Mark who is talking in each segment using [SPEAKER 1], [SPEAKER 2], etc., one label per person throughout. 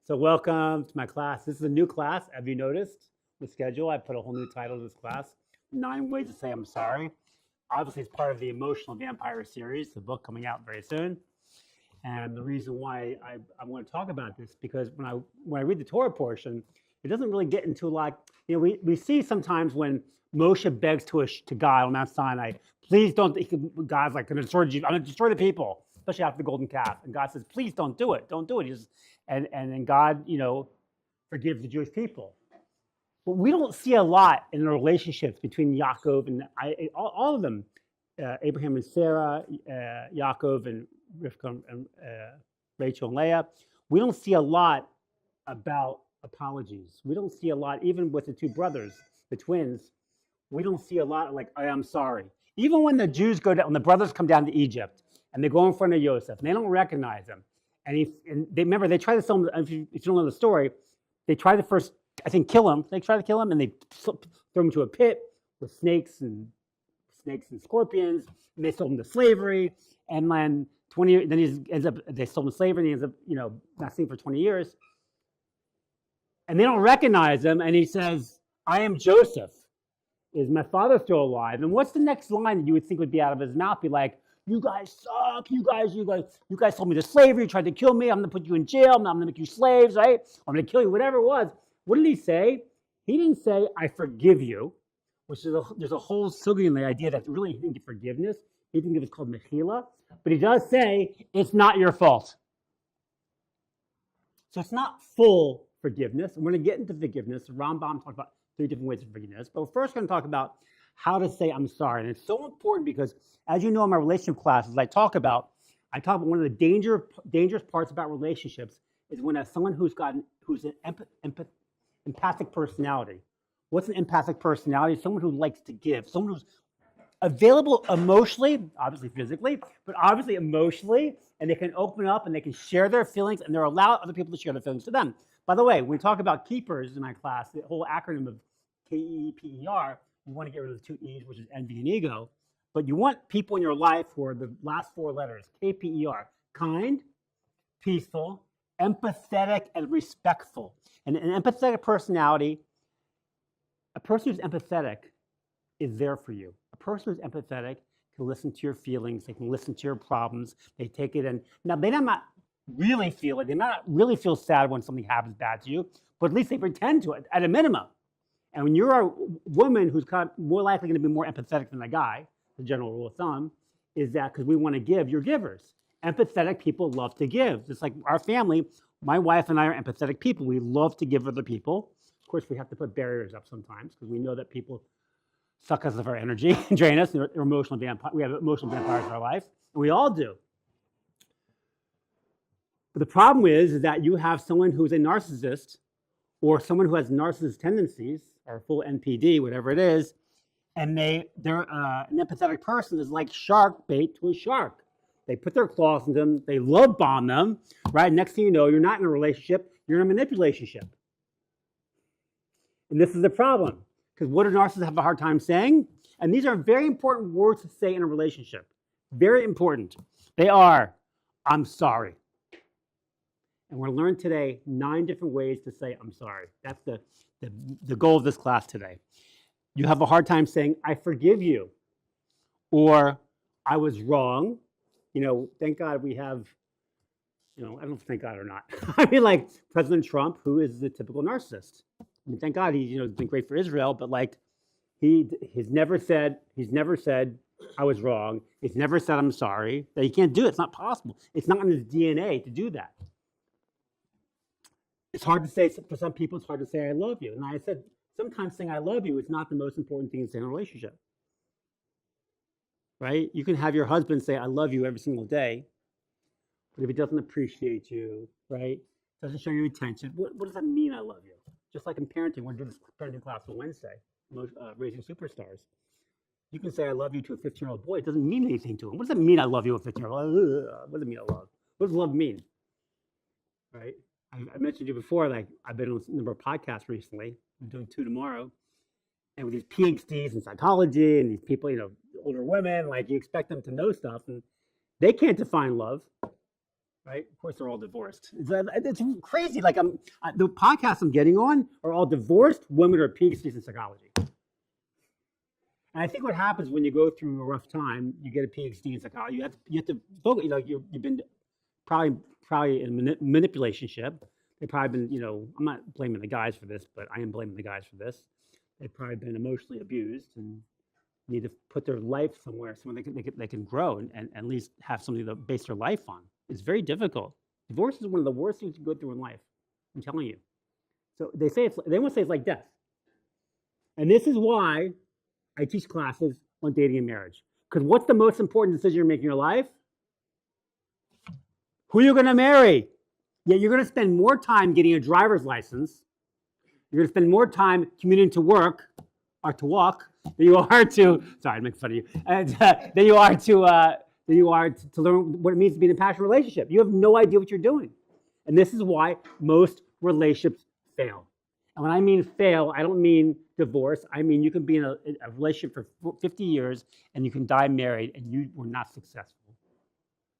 [SPEAKER 1] So welcome to my class. This is a new class. Have you noticed the schedule? I put a whole new title to this class. 9 ways to say I'm sorry. Obviously, it's part of the Emotional Vampire series, the book coming out very soon. And the reason why I want to talk about this because when I read the Torah portion, it doesn't really get into like we see sometimes when Moshe begs to God on Mount Sinai, please don't. God's like, I'm going to destroy the people, especially after the golden calf. And God says, please don't do it. Don't do it. And then God, forgives the Jewish people. But we don't see a lot in the relationships between Yaakov and all of them, Abraham and Sarah, Yaakov and Rivka and Rachel and Leah. We don't see a lot about apologies. We don't see a lot, even with the two brothers, the twins. We don't see a lot like, I'm sorry. Even when the Jews when the brothers come down to Egypt and they go in front of Joseph and they don't recognize him. And they try to sell him, if you don't know the story, they try to first, I think, kill him. They try to kill him and they throw him into a pit with snakes and scorpions. And they sold him to slavery. And then 20 years, then they sold him to slavery and he ends up, not seen for 20 years. And they don't recognize him. And he says, I am Joseph. Is my father still alive? And what's the next line that you would think would be out of his mouth? Be like, you guys suck. You guys sold me to slavery. You tried to kill me. I'm going to put you in jail. I'm going to make you slaves, right? I'm going to kill you, whatever it was. What did he say? He didn't say, I forgive you, which is there's a whole sugya in the idea that really he didn't give forgiveness. He didn't give it's called mechila. But he does say, it's not your fault. So it's not full forgiveness. And we're going to get into forgiveness. Rambam talked about 3 different ways of forgiveness. But we're first going to talk about how to say I'm sorry. And it's so important because, as you know, in my relationship classes, I talk about one of the dangerous parts about relationships is when someone who's an empathic personality. What's an empathic personality? Someone who likes to give. Someone who's available emotionally, obviously physically, but obviously emotionally, and they can open up and they can share their feelings and they're allowed other people to share their feelings to them. By the way, when we talk about keepers in my class, the whole acronym of KEPER, you want to get rid of the 2 E's, which is envy and ego. But you want people in your life who are the last 4 letters, KPER, kind, peaceful, empathetic, and respectful. And an empathetic personality, a person who's empathetic is there for you. A person who's empathetic can listen to your feelings, they can listen to your problems, they take it in. Now, they might not really feel it, they might not really feel sad when something happens bad to you, but at least they pretend to it at a minimum. And when you're a woman who's more likely going to be more empathetic than a guy, the general rule of thumb, is that because we want to give, you're givers. Empathetic people love to give. Just like our family, my wife and I are empathetic people. We love to give other people. Of course, we have to put barriers up sometimes because we know that people suck us of our energy and drain us. They're emotional vampires. We have emotional vampires in our life, and we all do. But the problem is that you have someone who's a narcissist or someone who has narcissist tendencies, or full NPD, whatever it is, and they're an empathetic person is like shark bait to a shark. They put their claws in them, they love bomb them, right? Next thing you know, you're not in a relationship, you're in a manipulationship. And this is the problem, because what do narcissists have a hard time saying? And these are very important words to say in a relationship. Very important. They are, I'm sorry. And we're going to learn today 9 different ways to say I'm sorry. That's the goal of this class today. You have a hard time saying, I forgive you, or I was wrong. Thank God we have, I don't know if thank God or not. I mean, like President Trump, who is the typical narcissist. I mean, thank God he's been great for Israel, but like he's never said I was wrong. He's never said I'm sorry. That he can't do it. It's not possible. It's not in his DNA to do that. It's hard to say, for some people, it's hard to say I love you. And I said, sometimes saying I love you is not the most important thing to say in a relationship. Right? You can have your husband say I love you every single day, but if he doesn't appreciate you, right, doesn't show you attention, what does that mean I love you? Just like in parenting, we're doing this parenting class on Wednesday, Raising Superstars. You can say I love you to a 15-year-old boy. It doesn't mean anything to him. What does it mean I love you to a 15-year-old? What does it mean I love? What does love mean? Right? I mentioned you before, like I've been on a number of podcasts recently. I'm doing 2 tomorrow. And with these PhDs in psychology and these people, older women, like you expect them to know stuff and they can't define love. right? Of course, they're all divorced. It's crazy. Like the podcasts I'm getting on are all divorced women who are PhDs in psychology. And I think what happens when you go through a rough time, you get a PhD in psychology. You have to focus. You've been probably in a manipulationship. They've probably been, I'm not blaming the guys for this, but I am blaming the guys for this. They've probably been emotionally abused and need to put their life somewhere they can grow and at least have something to base their life on. It's very difficult. Divorce is one of the worst things you go through in life. I'm telling you. So they want to say it's like death. And this is why I teach classes on dating and marriage. Because what's the most important decision you're making in your life? Who you're going to marry. Yeah, you're going to spend more time getting a driver's license. You're going to spend more time commuting to work or to walk than you are to. Sorry, I'm making fun of you. Than you are to learn what it means to be in a passionate relationship. You have no idea what you're doing, and this is why most relationships fail. And when I mean fail, I don't mean divorce. I mean you can be in a relationship for 50 years and you can die married and you were not successful.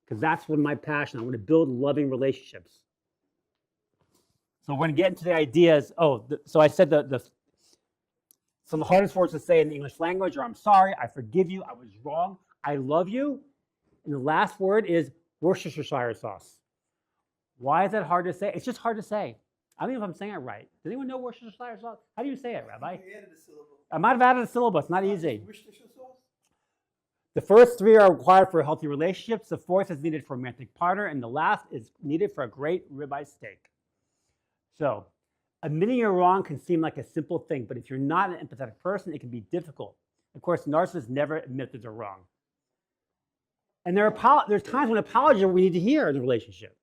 [SPEAKER 1] Because that's what my passion. I want to build loving relationships. So we're going to get into the ideas. So I said some of the hardest words to say in the English language are I'm sorry, I forgive you, I was wrong, I love you. And the last word is Worcestershire sauce. Why is that hard to say? It's just hard to say. I don't know if I'm saying it right. Does anyone know Worcestershire sauce? How do you say it, Rabbi?
[SPEAKER 2] You added a syllable.
[SPEAKER 1] I might have added a syllable. It's not easy.
[SPEAKER 2] Worcestershire sauce?
[SPEAKER 1] The first three are required for healthy relationships. The fourth is needed for a romantic partner. And the last is needed for a great ribeye steak. So admitting you're wrong can seem like a simple thing, but if you're not an empathetic person, it can be difficult. Of course, narcissists never admit that they're wrong. And there's times when apologies are what we need to hear in a relationship.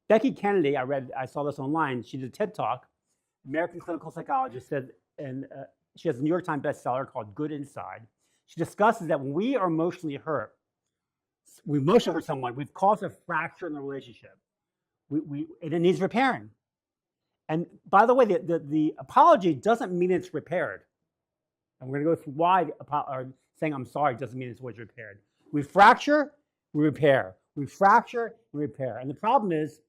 [SPEAKER 1] Becky Kennedy, I saw this online. She did a TED Talk. American clinical psychologist said, and she has a New York Times bestseller called Good Inside. She discusses that when we are emotionally hurt, we emotionally hurt someone, we've caused a fracture in the relationship. And it needs repairing. And by the way, the apology doesn't mean it's repaired. And we're going to go through why saying I'm sorry doesn't mean it's always repaired. We fracture, we repair. We fracture, we repair. And the problem is,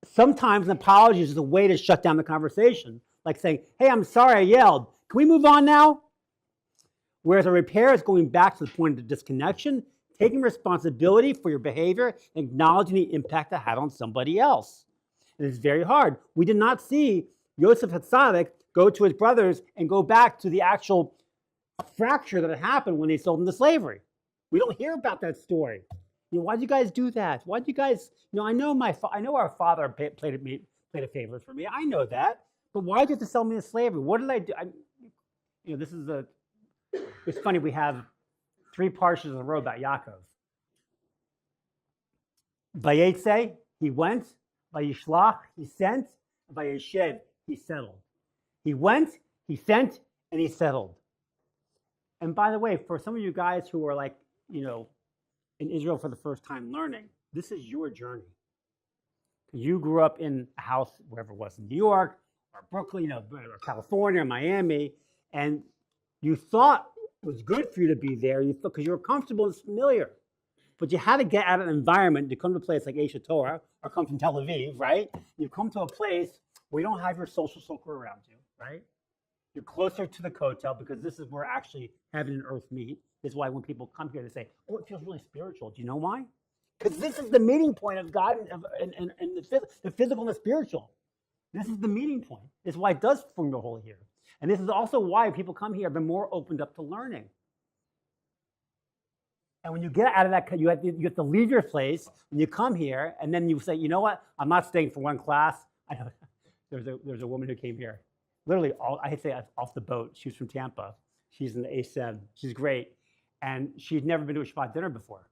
[SPEAKER 1] sometimes an apology is a way to shut down the conversation. Like saying, hey, I'm sorry I yelled. Can we move on now? Whereas a repair is going back to the point of the disconnection, taking responsibility for your behavior, and acknowledging the impact it had on somebody else. And it's very hard. We did not see Yosef Hatzadik go to his brothers and go back to the actual fracture that had happened when they sold him to slavery. We don't hear about that story. Why'd you guys do that? Why'd you guys? I know our father played a favor for me. I know that. But why'd you have to sell me to slavery? What did I do? It's funny. We have 3 parshes in a row about Yaakov. Vayetze, he went. Vayishlach, he sent. Vayeshev, he settled. He went, he sent, and he settled. And by the way, for some of you guys who are like, in Israel for the first time learning, this is your journey. You grew up in a house, wherever it was, in New York, or Brooklyn, or California, or Miami, and you thought it was good for you to be there, because you were comfortable and familiar. But you had to get out of an environment to come to a place like Asia Torah, or come from Tel Aviv, right? You come to a place where you don't have your social circle around you, right? You're closer to the kotel because this is where actually heaven and earth meet. This is why when people come here, they say, oh, it feels really spiritual. Do you know why? Because this is the meeting point of God and the physical and the spiritual. This is the meeting point. This is why it does form the whole here. And this is also why people come here, they're more opened up to learning. And when you get out of that, you have to leave your place, when you come here, and then you say, you know what, I'm not staying for one class. I know there's a woman who came here. Literally, I'd say off the boat. She was from Tampa. She's in the A7. She's great. And she'd never been to a Shabbat dinner before.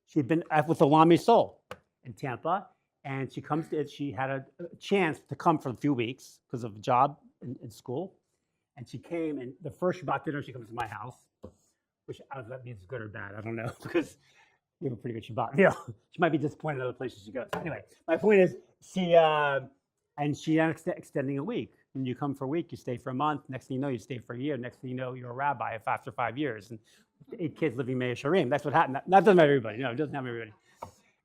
[SPEAKER 1] She'd been with the Lami Soul in Tampa. And she had a chance to come for a few weeks because of a job in school. And she came, and the first Shabbat dinner, she comes to my house, which I don't know if that means good or bad. I don't know, because you have a pretty good Shabbat. She might be disappointed in other places she goes. Anyway, my point is, she ended up extending a week. When you come for a week, you stay for a month. Next thing you know, you stay for a year. Next thing you know, you're a rabbi after 5 years. And 8 kids living in Meir Sharim. That's what happened. That doesn't have everybody. No, it doesn't have everybody.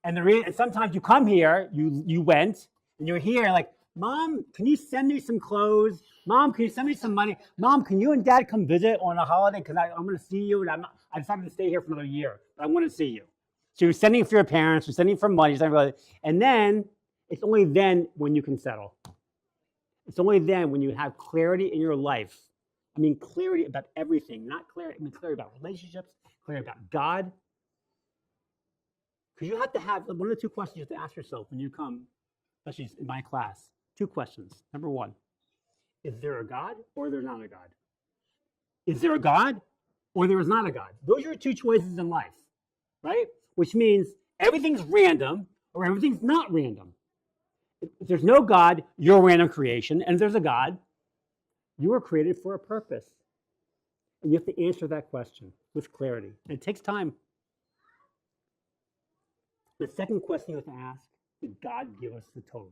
[SPEAKER 1] And and sometimes you come here, you went, and you're here like, Mom, can you send me some clothes? Mom, can you send me some money? Mom, can you and Dad come visit on a holiday? Because I'm going to see you, and I decided to stay here for another year, but I want to see you. So you're sending for your parents, you're sending for money, and then it's only then when you can settle. It's only then when you have clarity in your life. I mean, clarity about everything, not clarity. I mean, clarity about relationships, clarity about God. Because you have to have one of the two questions you have to ask yourself when you come, especially in my class. Two questions. Number one, is there a God or there's not a God? Is there a God or there is not a God? Those are your two choices in life, right? Which means everything's random or everything's not random. If there's no God, you're a random creation. And if there's a God, you were created for a purpose. And you have to answer that question with clarity. And it takes time. The second question you have to ask, did God give us the Torah?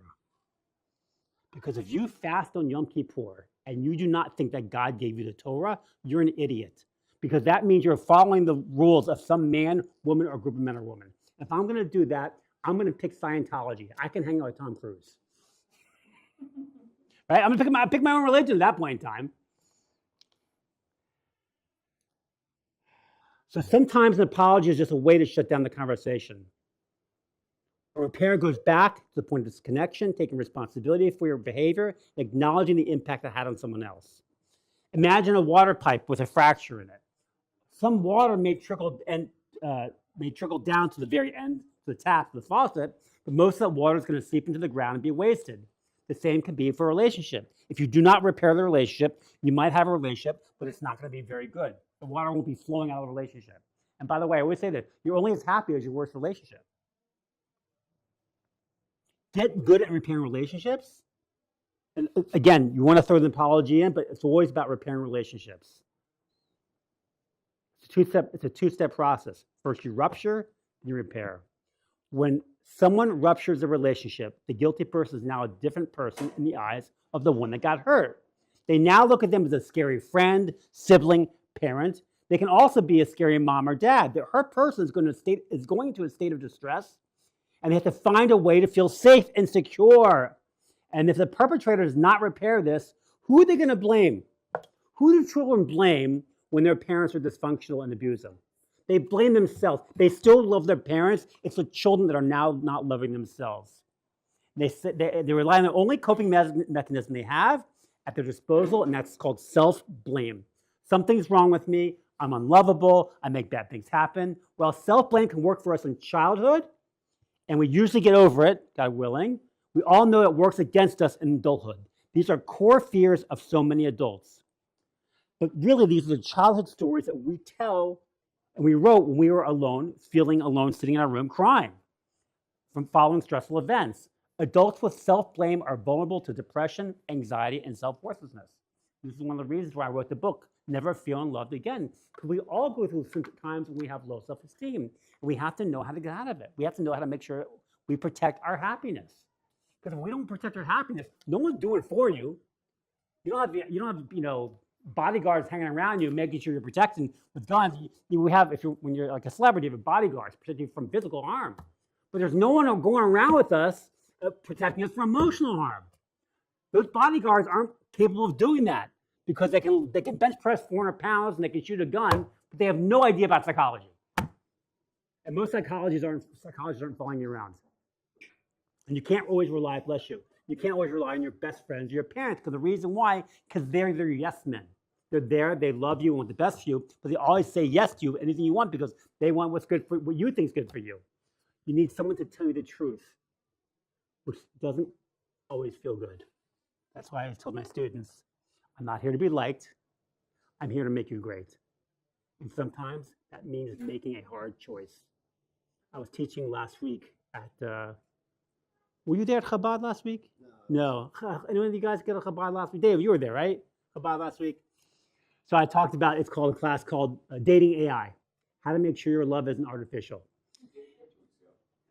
[SPEAKER 1] Because if you fast on Yom Kippur and you do not think that God gave you the Torah, you're an idiot. Because that means you're following the rules of some man, woman, or group of men or women. If I'm going to do that, I'm going to pick Scientology. I can hang out with Tom Cruise. Right? I'm going to pick my own religion at that point in time. So sometimes an apology is just a way to shut down the conversation. A repair goes back to the point of disconnection, taking responsibility for your behavior, acknowledging the impact it had on someone else. Imagine a water pipe with a fracture in it. Some water may trickle down to the very end, to the tap, to the faucet, but most of that water is going to seep into the ground and be wasted. The same can be for a relationship. If you do not repair the relationship, you might have a relationship, but it's not going to be very good. The water won't be flowing out of the relationship. And by the way, I always say this, you're only as happy as your worst relationship. Get good at repairing relationships. And again, you want to throw the apology in, but it's always about repairing relationships. It's a two-step process. First, you rupture, then you repair. When someone ruptures a relationship, the guilty person is now a different person in the eyes of the one that got hurt. They now look at them as a scary friend, sibling, parent. They can also be a scary mom or dad. The hurt person is going to a state of distress, and they have to find a way to feel safe and secure. And if the perpetrator does not repair this, who are they going to blame? Who do children blame when their parents are dysfunctional and abuse them? They blame themselves. They still love their parents. It's the children that are now not loving themselves. They rely on the only coping mechanism they have at their disposal, and that's called self-blame. Something's wrong with me. I'm unlovable. I make bad things happen. Well, self-blame can work for us in childhood, and we usually get over it, God willing. We all know it works against us in adulthood. These are core fears of so many adults. But really, these are the childhood stories that we tell and we wrote when we were alone, feeling alone, sitting in our room, crying from following stressful events. Adults with self-blame are vulnerable to depression, anxiety, and self-worthlessness. This is one of the reasons why I wrote the book, Never Feeling Loved Again. Because we all go through times when we have low self-esteem. And we have to know how to get out of it. We have to know how to make sure we protect our happiness. Because if we don't protect our happiness, no one's doing it for you. You don't have bodyguards hanging around you, making sure you're protecting with guns. When you're like a celebrity, you have bodyguards protecting you from physical harm. But there's no one going around with us protecting us from emotional harm. Those bodyguards aren't capable of doing that because they can bench press 400 pounds and they can shoot a gun, but they have no idea about psychology. And most psychologists aren't following you around. And you can't always rely, bless you, you can't always rely on your best friends or your parents. Because the reason why, because they're your yes men. They're there, they love you and want the best for you, but they always say yes to you, anything you want, because they want what's good for what you think is good for you. You need someone to tell you the truth, which doesn't always feel good. That's why I told my students, I'm not here to be liked. I'm here to make you great. And sometimes that means making a hard choice. I was teaching last week at, were you there at Chabad last week? No. Anyone of you guys get a Chabad last week? Dave, you were there, right? Chabad last week? So I talked about, it's called a class called Dating AI. How to make sure your love isn't artificial.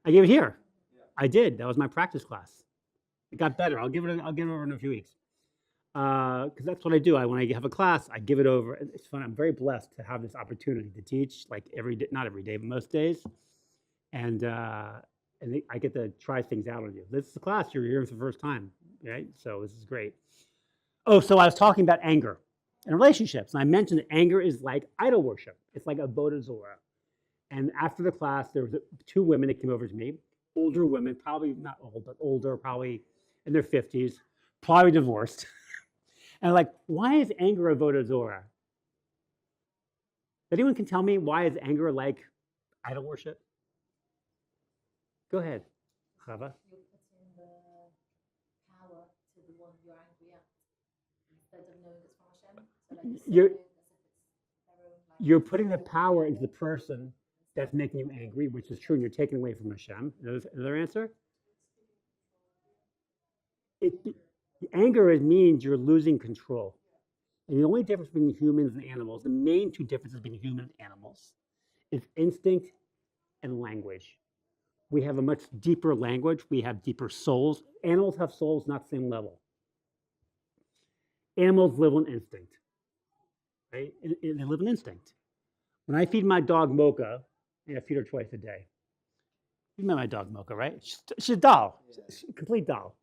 [SPEAKER 1] I gave it here. I did. That was my practice class. It got better. I'll give it over in a few weeks. Because that's what I do. When I have a class, I give it over. It's fun. I'm very blessed to have this opportunity to teach, like every day, not every day, but most days. And and I get to try things out on you. This is the class you're hearing for the first time, right? So this is great. Oh, so I was talking about anger and relationships, and I mentioned that anger is like idol worship. It's like a bodhisattva. And after the class, there was two women that came over to me, older women, probably not old, but older, probably in their 50s, probably divorced. And like, why is anger a bodhisattva? Anyone can tell me why is anger like idol worship? Go ahead, Chava.
[SPEAKER 2] You're putting the power to the one you're angry at instead of knowing it's from Hashem. So like
[SPEAKER 1] you're putting the power into the person that's making you angry, which is true, and you're taking away from Hashem. Another answer? Anger means you're losing control. And the only difference between humans and animals, the main two differences between humans and animals, is instinct and language. We have a much deeper language. We have deeper souls. Animals have souls, not the same level. Animals live on instinct, right? They live on instinct. When I feed my dog Mocha, I feed her twice a day. You met my dog Mocha, right? She's a doll, she's a complete doll.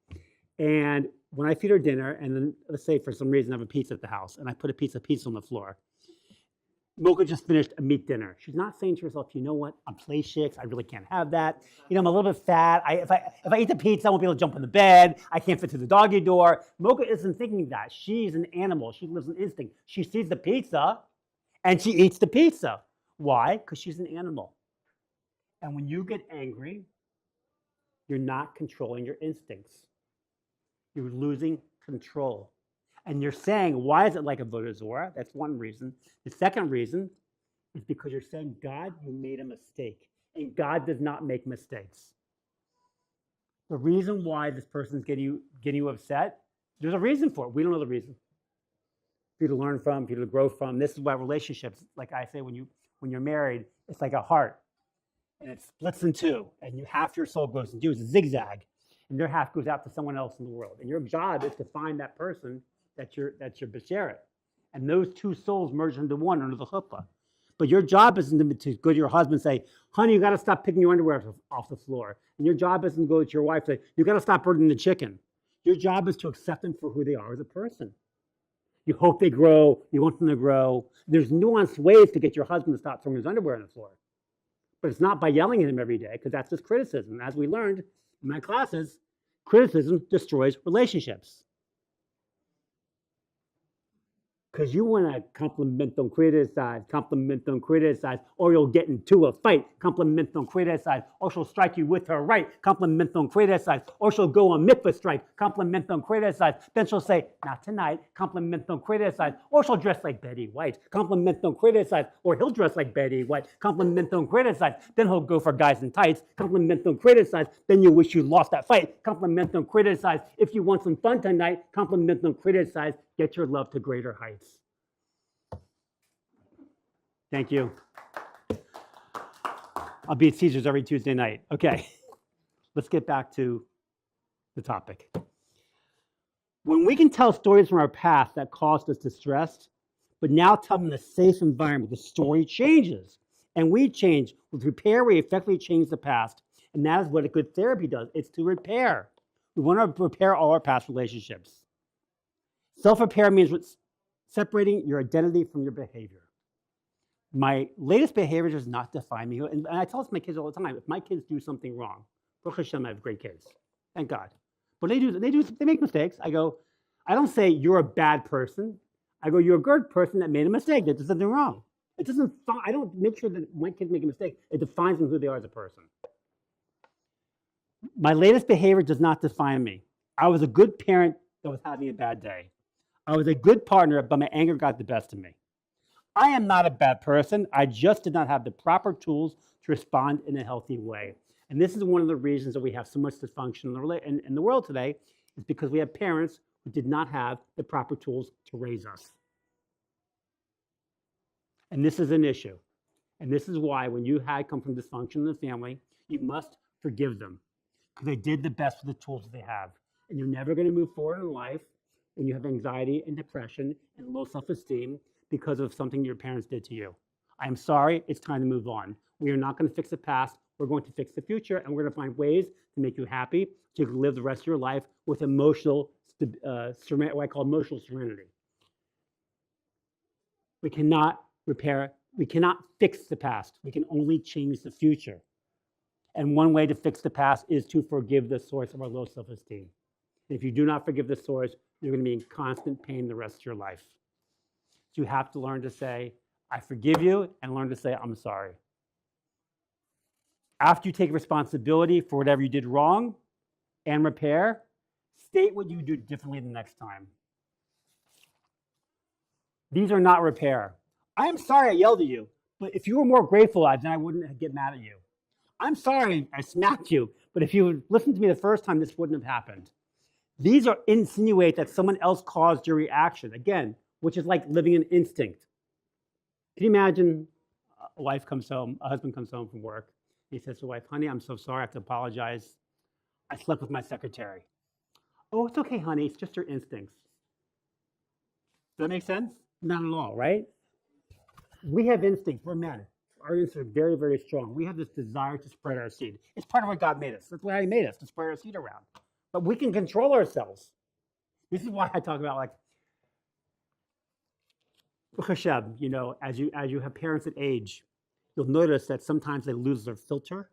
[SPEAKER 1] And when I feed her dinner, and then let's say for some reason I have a pizza at the house, and I put a piece of pizza on the floor, Mocha just finished a meat dinner. She's not saying to herself, you know what, I'm play chicks, I really can't have that. You know, I'm a little bit fat. If I eat the pizza, I won't be able to jump in the bed. I can't fit through the doggy door. Mocha isn't thinking that. She's an animal. She lives on instinct. She sees the pizza, and she eats the pizza. Why? Because she's an animal. And when you get angry, you're not controlling your instincts. You're losing control. And you're saying, why is it like a bodhisattva? That's one reason. The second reason is because you're saying, God, you made a mistake. And God does not make mistakes. The reason why this person's getting you upset, there's a reason for it. We don't know the reason. For you to learn from, for you to grow from. This is why relationships, like I say, when you're married, it's like a heart. And it splits in two. And half your soul goes into, it's a zigzag. And their half goes out to someone else in the world. And your job is to find that person that's your besheret. And those two souls merge into one under the chuppah. But your job isn't to go to your husband and say, honey, you got to stop picking your underwear off the floor. And your job isn't to go to your wife and say, you got to stop burning the chicken. Your job is to accept them for who they are as a person. You hope they grow. You want them to grow. There's nuanced ways to get your husband to stop throwing his underwear on the floor. But it's not by yelling at him every day, because that's just criticism. As we learned in my classes, criticism destroys relationships. Because you want to compliment, don't criticize, or you'll get into a fight. Compliment, don't criticize, or she'll strike you with her right. Compliment, don't criticize, or she'll go on mitzvah strike. Compliment, don't criticize. Then she'll say, not tonight. Compliment, don't criticize, or she'll dress like Betty White. Compliment, don't criticize, or he'll dress like Betty White. Compliment, don't criticize. Then he'll go for guys in tights. Compliment, don't criticize. Then you wish you lost that fight. Compliment, don't criticize. If you want some fun tonight, compliment, don't criticize. Get your love to greater heights. Thank you. I'll be at Caesars every Tuesday night. Okay, let's get back to the topic. When we can tell stories from our past that caused us distress, but now tell them in a safe environment, the story changes. And we change. With repair, we effectively change the past. And that is what a good therapy does. It's to repair. We want to repair all our past relationships. Self-repair means separating your identity from your behavior. My latest behavior does not define me. And I tell this to my kids all the time. If my kids do something wrong, Baruch Hashem, I have great kids. Thank God. But they make mistakes. I don't say you're a bad person. I go, you're a good person that made a mistake. That did something wrong. I don't make sure that my kids make a mistake. It defines them who they are as a person. My latest behavior does not define me. I was a good parent that was having a bad day. I was a good partner, but my anger got the best of me. I am not a bad person. I just did not have the proper tools to respond in a healthy way. And this is one of the reasons that we have so much dysfunction in the world today, is because we have parents who did not have the proper tools to raise us. And this is an issue. And this is why when you come from dysfunction in the family, you must forgive them, because they did the best with the tools that they have. And you're never going to move forward in life when you have anxiety and depression and low self-esteem because of something your parents did to you. I'm sorry, it's time to move on. We are not going to fix the past. We're going to fix the future, and we're going to find ways to make you happy so you can live the rest of your life with what I call emotional serenity. We cannot fix the past. We can only change the future. And one way to fix the past is to forgive the source of our low self-esteem. If you do not forgive the source, you're going to be in constant pain the rest of your life. So you have to learn to say, I forgive you, and learn to say, I'm sorry. After you take responsibility for whatever you did wrong and repair, state what you do differently the next time. These are not repair. I am sorry I yelled at you, but if you were more grateful, then I wouldn't get mad at you. I'm sorry I smacked you, but if you listened to me the first time, this wouldn't have happened. These insinuate that someone else caused your reaction, again, which is like living an instinct. Can you imagine a husband comes home from work, he says to the wife, honey, I'm so sorry, I have to apologize. I slept with my secretary. Oh, it's okay, honey, it's just your instincts. Does that make sense? Not at all, right? We have instincts, we're men. Our instincts are very, very strong. We have this desire to spread our seed. It's part of what God made us. That's why He made us, to spread our seed around. But we can control ourselves. This is why I talk about, like, as you have parents that age, you'll notice that sometimes they lose their filter.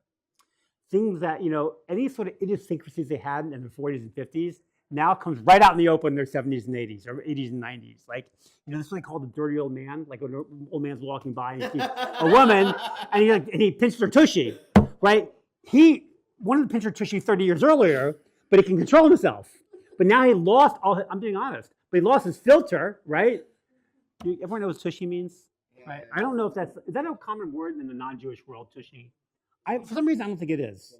[SPEAKER 1] Things that, any sort of idiosyncrasies they had in the 40s and 50s now comes right out in the open in their 70s and 80s, or 80s and 90s. Like, this is what they call the dirty old man. Like when an old man's walking by and he sees a woman and he pinched her tushy, right? He wanted to pinch her tushy 30 years earlier, but he can control himself. But now he lost I'm being honest, but he lost his filter, right? Everyone knows what tushy means, right? I don't know if is that a common word in the non-Jewish world, tushy? For some reason, I don't think it is.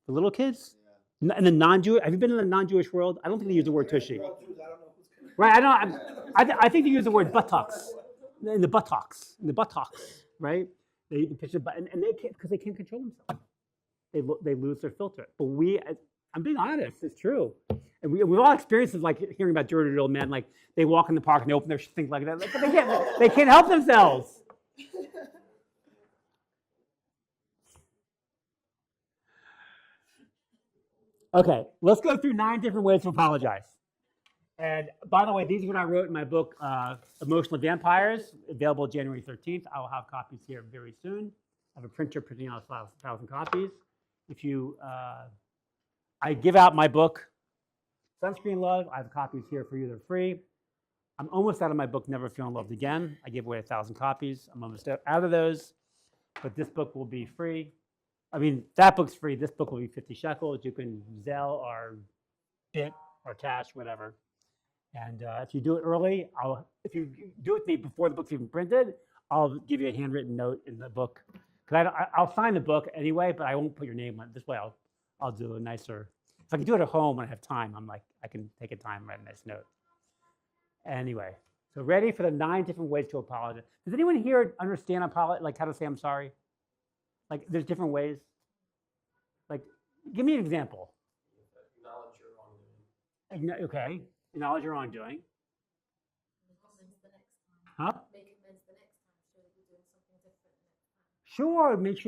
[SPEAKER 1] The little kids? Yeah. And the non-Jewish, have you been in the non-Jewish world? I don't think they use the word tushy. Right, I think they use the word buttocks. In the buttocks, right? They pitch it, and they can't, because they can't control themselves. They lose their filter. But I'm being honest, it's true. And we've all experienced it, like hearing about dirty old men, like they walk in the park and they open their things like that. Like, they can't help themselves. Okay, let's go through 9 different ways to apologize. And by the way, these are what I wrote in my book, Emotional Vampires, available January 13th. I will have copies here very soon. I have a printer printing out 1,000 copies. I give out my book, Sunscreen Love. I have copies here for you. They're free. I'm almost out of my book, Never Feeling Loved Again. I gave away 1,000 copies. I'm almost out of those, but this book will be free. I mean, that book's free. This book will be 50 shekels. You can Zelle or Bit or Cash, whatever. And if you do it early, if you do it with me before the book's even printed, I'll give you a handwritten note in the book. Because I'll sign the book anyway, but I won't put your name on it. This way I'll do a nicer. If I can do it at home when I have time, I can take a time and write a nice note. Anyway, so ready for the 9 different ways to apologize. Does anyone here understand like how to say I'm sorry? Like there's different ways. Like, give me an example.
[SPEAKER 3] Acknowledge your wrongdoing.
[SPEAKER 1] Okay, acknowledge your wrongdoing. Huh?
[SPEAKER 2] Make amends the next time, so you're doing something different the next time.
[SPEAKER 1] Sure, make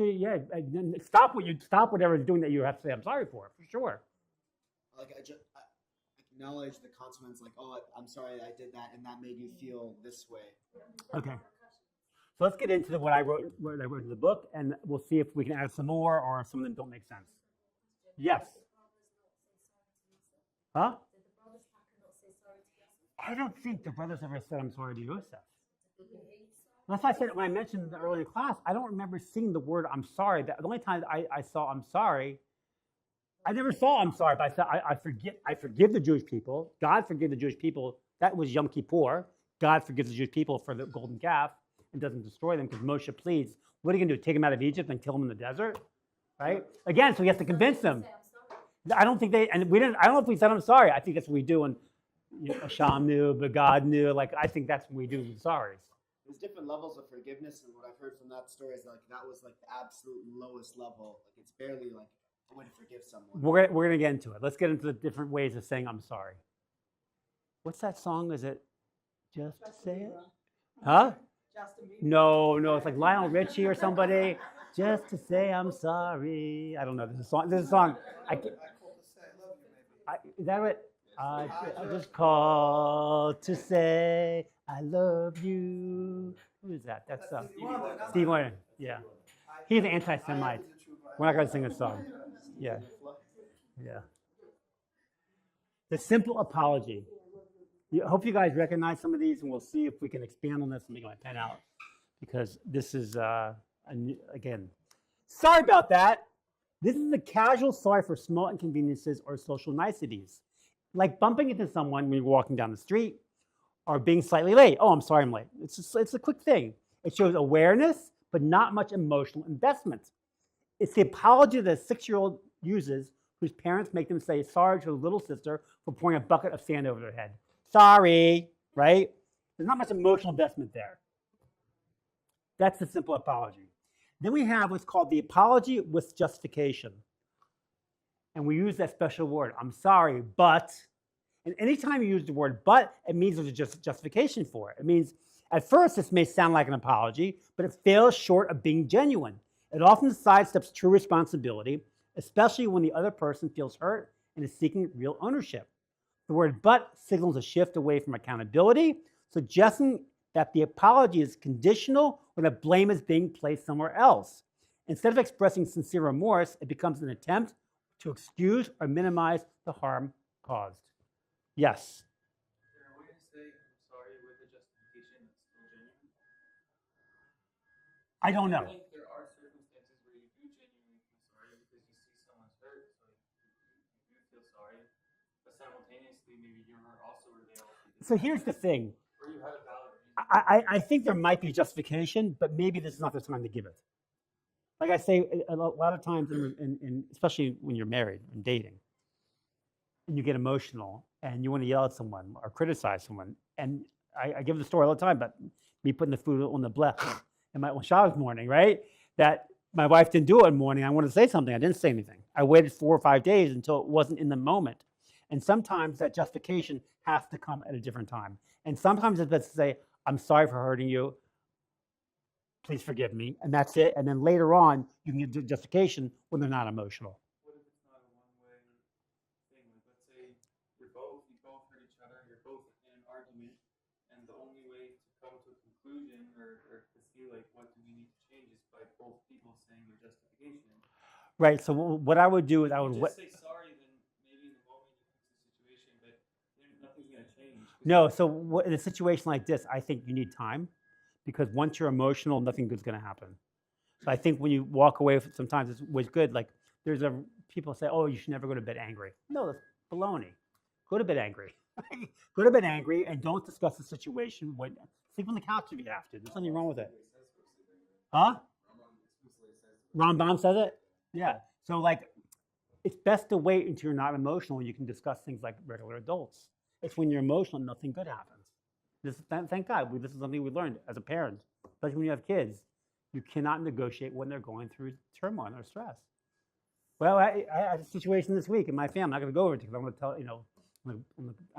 [SPEAKER 1] sure, stop whatever you're doing that you have to say I'm sorry for sure.
[SPEAKER 4] Like I acknowledge the consequence, like, oh, I'm sorry I did that, and that made you feel this way.
[SPEAKER 1] Okay. So let's get into what I wrote in the book, and we'll see if we can add some more or some of them don't make sense. Yes. Huh?
[SPEAKER 2] Did the brothers not say sorry to Yosef?
[SPEAKER 1] I don't think the brothers ever said I'm sorry to Yosef. That's why I said when I mentioned earlier in class, I don't remember seeing the word I'm sorry. The only time I saw I'm sorry, I never saw I'm sorry, but I said I forgive the Jewish people. God forgive the Jewish people. That was Yom Kippur. God forgives the Jewish people for the golden calf and doesn't destroy them because Moshe pleads. What are you going to do? Take them out of Egypt and kill them in the desert? Right? Again, so he has to convince them. I don't think I don't know if we said I'm sorry. I think that's what we do when Hashem knew, but God knew. Like, I think that's what we do with sorries.
[SPEAKER 4] There's different levels of forgiveness, and what I've heard from that story is like that was like the absolute lowest level. Like it's barely like a way to forgive someone.
[SPEAKER 1] We're gonna get into it. Let's get into the different ways of saying I'm sorry. What's that song? Is it Just Say It? Huh?
[SPEAKER 2] Justin Bieber?
[SPEAKER 1] No, it's like Lionel Richie or somebody. Just to say I'm sorry. I don't know. This is a song. This is a song.
[SPEAKER 5] I call to say I love you, maybe.
[SPEAKER 1] Is that what? I just called to say I love you. Who is that? That's Steve Wonder. Yeah. He's an anti-Semite. We're not going to sing a song. Yeah. Yeah. The simple apology. I hope you guys recognize some of these, and we'll see if we can expand on this. Let me get my pen out, because this is, again, sorry about that. This is a casual sorry for small inconveniences or social niceties, like bumping into someone when you're walking down the street or being slightly late. Oh, I'm sorry I'm late. It's a quick thing. It shows awareness, but not much emotional investment. It's the apology that a 6-year-old uses whose parents make them say sorry to a little sister for pouring a bucket of sand over their head. Sorry, right? There's not much emotional investment there. That's the simple apology. Then we have what's called the apology with justification. And we use that special word, I'm sorry, but. And anytime you use the word but, it means there's a justification for it. It means, at first, this may sound like an apology, but it fails short of being genuine. It often sidesteps true responsibility, especially when the other person feels hurt and is seeking real ownership. The word but signals a shift away from accountability, suggesting that the apology is conditional or that blame is being placed somewhere else. Instead of expressing sincere remorse, it becomes an attempt to excuse or minimize the harm caused. Yes?
[SPEAKER 3] Is there a way to say I'm sorry with a justification that's still genuine?
[SPEAKER 1] I don't know.
[SPEAKER 3] I think there are circumstances where you do genuinely feel sorry because you see someone's hurt, so you do feel sorry. But simultaneously, maybe you're hurt also, or they also did.
[SPEAKER 1] So here's the thing.
[SPEAKER 3] Or you had a valid reason.
[SPEAKER 1] I think there might be justification, but maybe this is not the time to give it. Like I say, a lot of times, especially when you're married and dating, and you get emotional and you want to yell at someone or criticize someone. And I give the story all the time about me putting the food on the blech in my shower's morning, right? That my wife didn't do it one morning. I wanted to say something. I didn't say anything. I waited 4 or 5 days until it wasn't in the moment. And sometimes that justification has to come at a different time. And sometimes it's best to say, I'm sorry for hurting you. Please forgive me. And that's it. And then later on, you can get justification when they're not emotional.
[SPEAKER 3] What if it's not a one-way thing? Like, let's say you both hurt each other, you're both in an argument, and the only way to come to a conclusion or to see like what do we need to change is by both people saying their justification.
[SPEAKER 1] Right. So what I would do is I would
[SPEAKER 3] just say sorry, then maybe in the moment you fix the situation, but nothing's gonna change.
[SPEAKER 1] No. So in a situation like this, I think you need time, because once you're emotional, nothing good's going to happen. So I think when you walk away, sometimes it's always good. Like people say, oh, you should never go to bed angry. No, that's baloney. Go to bed angry. Go to bed angry and don't discuss the situation. Sleep on the couch if you have to. There's nothing wrong with it. Huh? Rambam says it? Yeah. So it's best to wait until you're not emotional and you can discuss things like regular adults. It's when you're emotional, nothing good happens. Thank God, this is something we learned as a parent, especially when you have kids. You cannot negotiate when they're going through turmoil or stress. Well, I had a situation this week in my family. I'm not going to go over it because I'm going to tell, I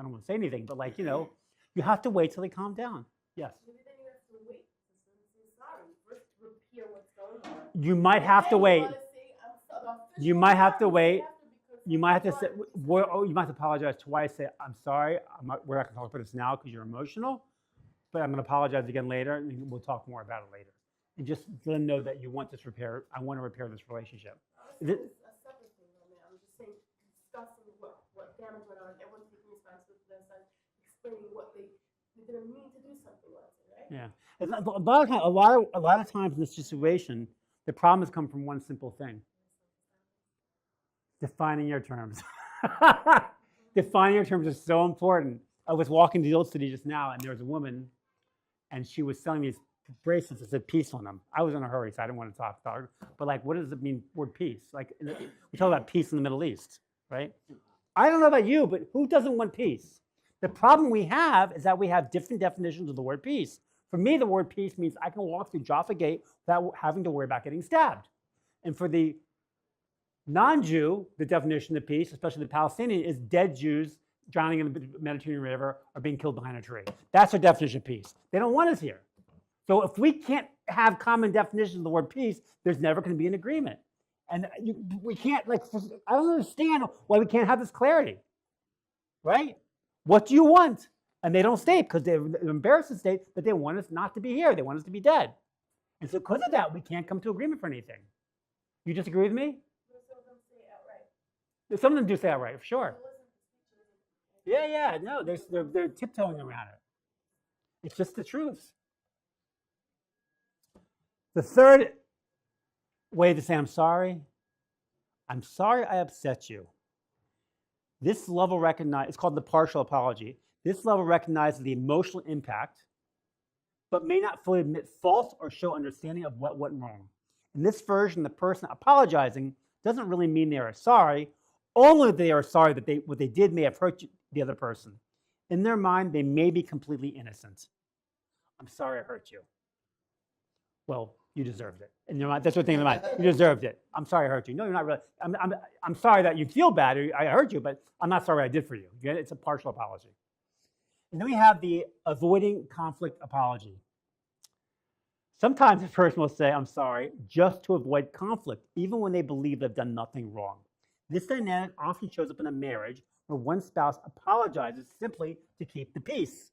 [SPEAKER 1] don't want to say anything, but you have to wait till they calm down. Yes?
[SPEAKER 2] Maybe then you have to wait to say sorry. First, repair what's going on.
[SPEAKER 1] You might have to wait. You might have to wait.
[SPEAKER 2] You might have to say,
[SPEAKER 1] you might have to apologize twice. Say, I'm sorry. We're not going to talk about this now because you're emotional, but I'm going to apologize again later, and we'll talk more about it later. And just let them know that you want this repair. I want to repair this relationship.
[SPEAKER 2] It's a separate thing, man. I'm just saying, discussing what damage went on, everyone taking responsibility for themselves, explaining what they didn't mean to do something like it, right?
[SPEAKER 1] Yeah. A lot of times in this situation, the problem has come from one simple thing. Defining your terms. Defining your terms is so important. I was walking to the old city just now, and there was a woman, and she was selling these bracelets that said peace on them. I was in a hurry, so I didn't want to talk. But what does it mean, word peace? We talk about peace in the Middle East, right? I don't know about you, but who doesn't want peace? The problem we have is that we have different definitions of the word peace. For me, the word peace means I can walk through Jaffa Gate without having to worry about getting stabbed. And for the non-Jew, the definition of peace, especially the Palestinian, is dead Jews drowning in the Mediterranean River or being killed behind a tree. That's their definition of peace. They don't want us here. So if we can't have common definitions of the word peace, there's never going to be an agreement. And we can't, like, I don't understand why we can't have this clarity, right? What do you want? And they don't state, because they're embarrassed to state that they want us not to be here. They want us to be dead. And so because of that, we can't come to agreement for anything. You disagree with me?
[SPEAKER 2] Some of them say it outright.
[SPEAKER 1] Some of them do say that right, for sure.
[SPEAKER 2] It wasn't
[SPEAKER 1] Yeah, no, they're tiptoeing around it. It's just the truth. The third way to say I'm sorry I upset you. This level it's called the partial apology. This level recognizes the emotional impact, but may not fully admit fault or show understanding of what went wrong. In this version, the person apologizing doesn't really mean they are sorry, only they are sorry that what they did may have hurt the other person. In their mind, they may be completely innocent. I'm sorry I hurt you. Well, you deserved it. In your mind, that's what they think in their mind. You deserved it. I'm sorry I hurt you. No, you're not really. I'm sorry that you feel bad or I hurt you, but I'm not sorry what I did for you. You get it? It's a partial apology. And then we have the avoiding conflict apology. Sometimes a person will say, I'm sorry, just to avoid conflict, even when they believe they've done nothing wrong. This dynamic often shows up in a marriage where one spouse apologizes simply to keep the peace.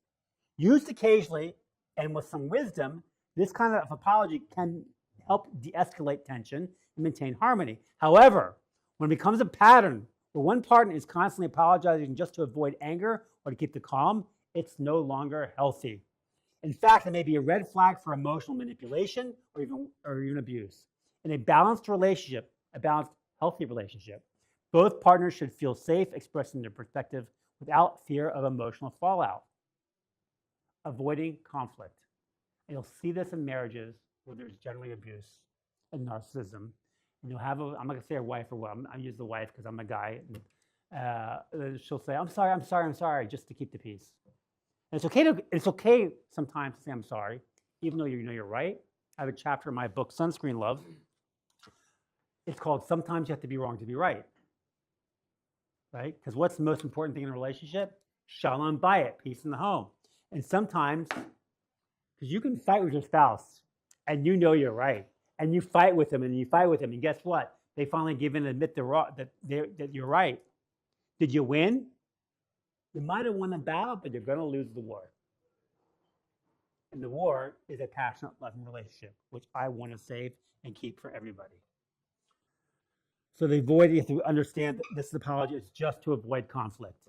[SPEAKER 1] Used occasionally and with some wisdom, this kind of apology can help de-escalate tension and maintain harmony. However, when it becomes a pattern where one partner is constantly apologizing just to avoid anger or to keep the calm, it's no longer healthy. In fact, it may be a red flag for emotional manipulation or even abuse. In a balanced relationship, a balanced, healthy relationship, both partners should feel safe expressing their perspective without fear of emotional fallout. Avoiding conflict. And you'll see this in marriages where there's generally abuse and narcissism. And you'll have I'm not going to say a wife or what, I use the wife because I'm a guy. And, she'll say, I'm sorry, just to keep the peace. And it's okay sometimes to say I'm sorry, even though you know you're right. I have a chapter in my book, Sunscreen Love. It's called Sometimes You Have to Be Wrong to Be Right. Right? Because what's the most important thing in a relationship? Shalom bayit, peace in the home. And sometimes, because you can fight with your spouse, and you know you're right, and you fight with them, and guess what? They finally give in and admit that you're right. Did you win? You might have won the battle, but you're going to lose the war. And the war is a passionate, loving relationship, which I want to save and keep for everybody. So you have to understand that this apology is just to avoid conflict.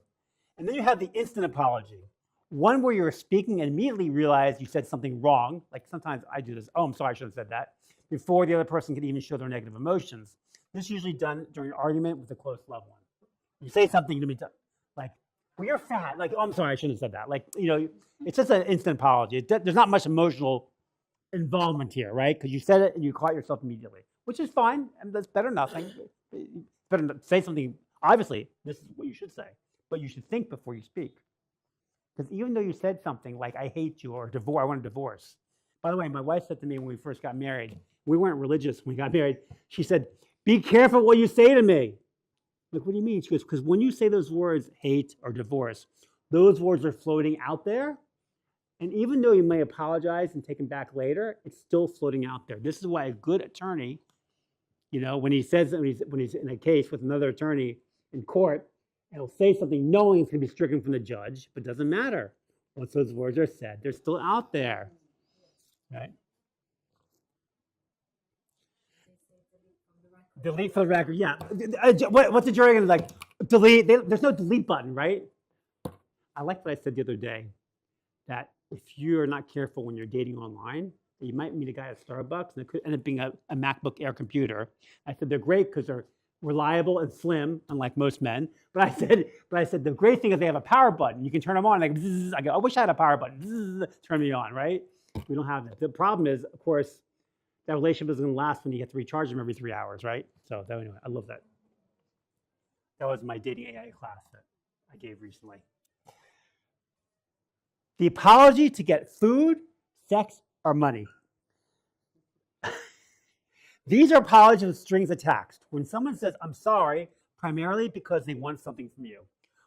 [SPEAKER 1] And then you have the instant apology. One where you're speaking and immediately realize you said something wrong. Like sometimes I do this, I'm sorry, I shouldn't have said that, before the other person can even show their negative emotions. This is usually done during an argument with a close loved one. You say something to me, like, well, you're fat. Like, I'm sorry, I shouldn't have said that. Like, it's just an instant apology. There's not much emotional involvement here, right? Because you said it and you caught yourself immediately, which is fine. And that's better than nothing. Better than say something. Obviously, this is what you should say, but you should think before you speak. Because even though you said something like, I hate you, or I want a divorce. By the way, my wife said to me when we first got married, we weren't religious when we got married. She said, be careful what you say to me. Like, what do you mean? She goes, because when you say those words, hate or divorce, those words are floating out there. And even though you may apologize and take them back later, it's still floating out there. This is why a good attorney, when he's in a case with another attorney in court, and he'll say something knowing it's going to be stricken from the judge, but it doesn't matter. Once those words are said, they're still out there. Right? Delete for the record, yeah. What's the jury going to like? Delete. There's no delete button, right? I like what I said the other day, that if you're not careful when you're dating online, you might meet a guy at Starbucks, and it could end up being a MacBook Air computer. I said they're great because they're reliable and slim, unlike most men. But I said the great thing is they have a power button. You can turn them on. Like, I go, I wish I had a power button. Turn me on, right? We don't have that. The problem is, of course, that relationship is going to last when you have to recharge them every 3 hours, right? So anyway, I love that. That was my dating AI class that I gave recently. The apology to get food, sex, or money. These are apologies with strings attached. When someone says, I'm sorry, primarily because they want something from you.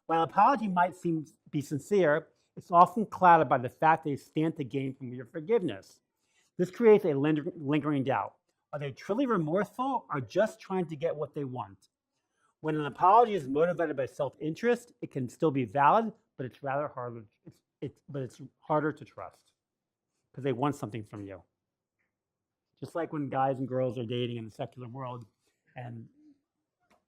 [SPEAKER 1] While apology might be sincere, it's often clouded by the fact they stand to gain from your forgiveness. This creates a lingering doubt. Are they truly remorseful or just trying to get what they want? When an apology is motivated by self-interest, it can still be valid, but it's rather harder. It's harder to trust because they want something from you. Just like when guys and girls are dating in the secular world, and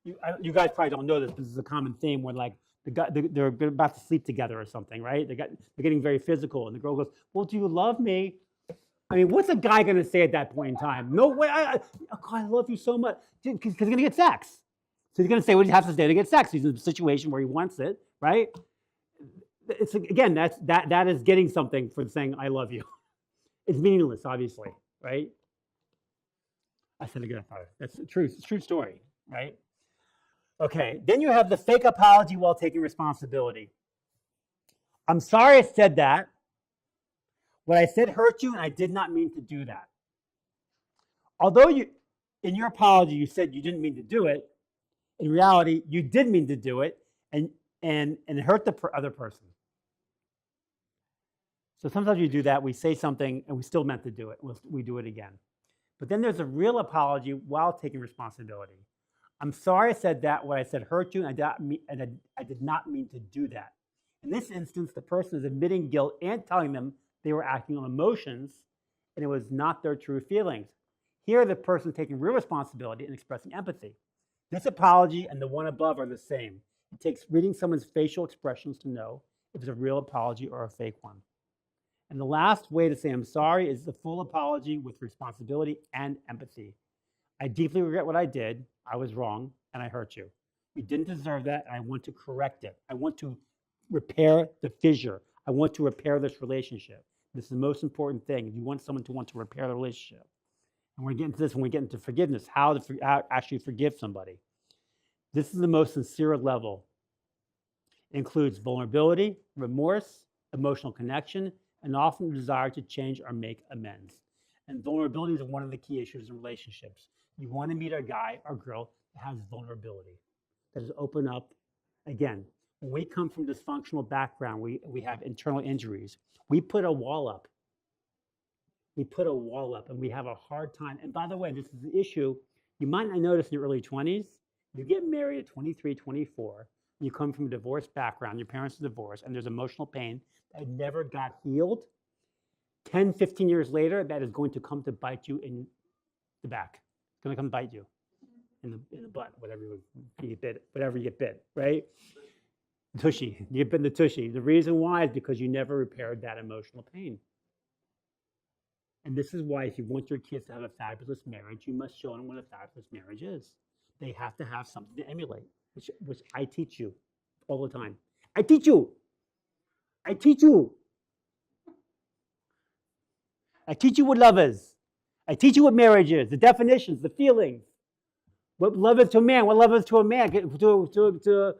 [SPEAKER 1] you guys probably don't know this, but this is a common theme when like they're about to sleep together or something, right? They're getting very physical, and the girl goes, "Well, do you love me?" I mean, what's a guy going to say at that point in time? No way, I love you so much, because he's going to get sex. So he's going to say what he has to say to get sex. He's in a situation where he wants it, right? It's again, that is getting something for saying I love you. It's meaningless, obviously, right? I said again, that's the truth. It's a true story, right? Okay, then you have the fake apology while taking responsibility. I'm sorry I said that. What I said hurt you, and I did not mean to do that. Although in your apology, you said you didn't mean to do it, in reality, you did mean to do it, and it hurt the other person. So sometimes you do that, we say something, and we still meant to do it. We do it again. But then there's a real apology while taking responsibility. I'm sorry I said that. What I said hurt you, and I did not mean to do that. In this instance, the person is admitting guilt and telling them they were acting on emotions, and it was not their true feelings. Here, the person is taking real responsibility and expressing empathy. This apology and the one above are the same. It takes reading someone's facial expressions to know if it's a real apology or a fake one. And the last way to say I'm sorry is the full apology with responsibility and empathy. I deeply regret what I did. I was wrong, and I hurt you. You didn't deserve that, and I want to correct it. I want to repair the fissure. I want to repair this relationship. This is the most important thing. You want someone to want to repair the relationship. And we're getting to this when we get into forgiveness, how to actually forgive somebody. This is the most sincere level. It includes vulnerability, remorse, emotional connection, and often the desire to change or make amends. And vulnerability is one of the key issues in relationships. You want to meet a guy or girl that has vulnerability, that is open up. Again, when we come from dysfunctional background, we have internal injuries. We put a wall up. We put a wall up, and we have a hard time. And by the way, this is the issue. You might not notice in your early 20s. You get married at 23, 24. You come from a divorced background. Your parents are divorced, and there's emotional pain that never got healed. 10, 15 years later, that is going to come to bite you in the back. It's going to come bite you in the butt, whatever you get bit, right? Tushy. You get bit in the tushy. The reason why is because you never repaired that emotional pain. And this is why if you want your kids to have a fabulous marriage, you must show them what a fabulous marriage is. They have to have something to emulate, which I teach you all the time. I teach you. I teach you. I teach you what love is. I teach you what marriage is, the definitions, the feelings. What love is to a man, what love is to a man, to a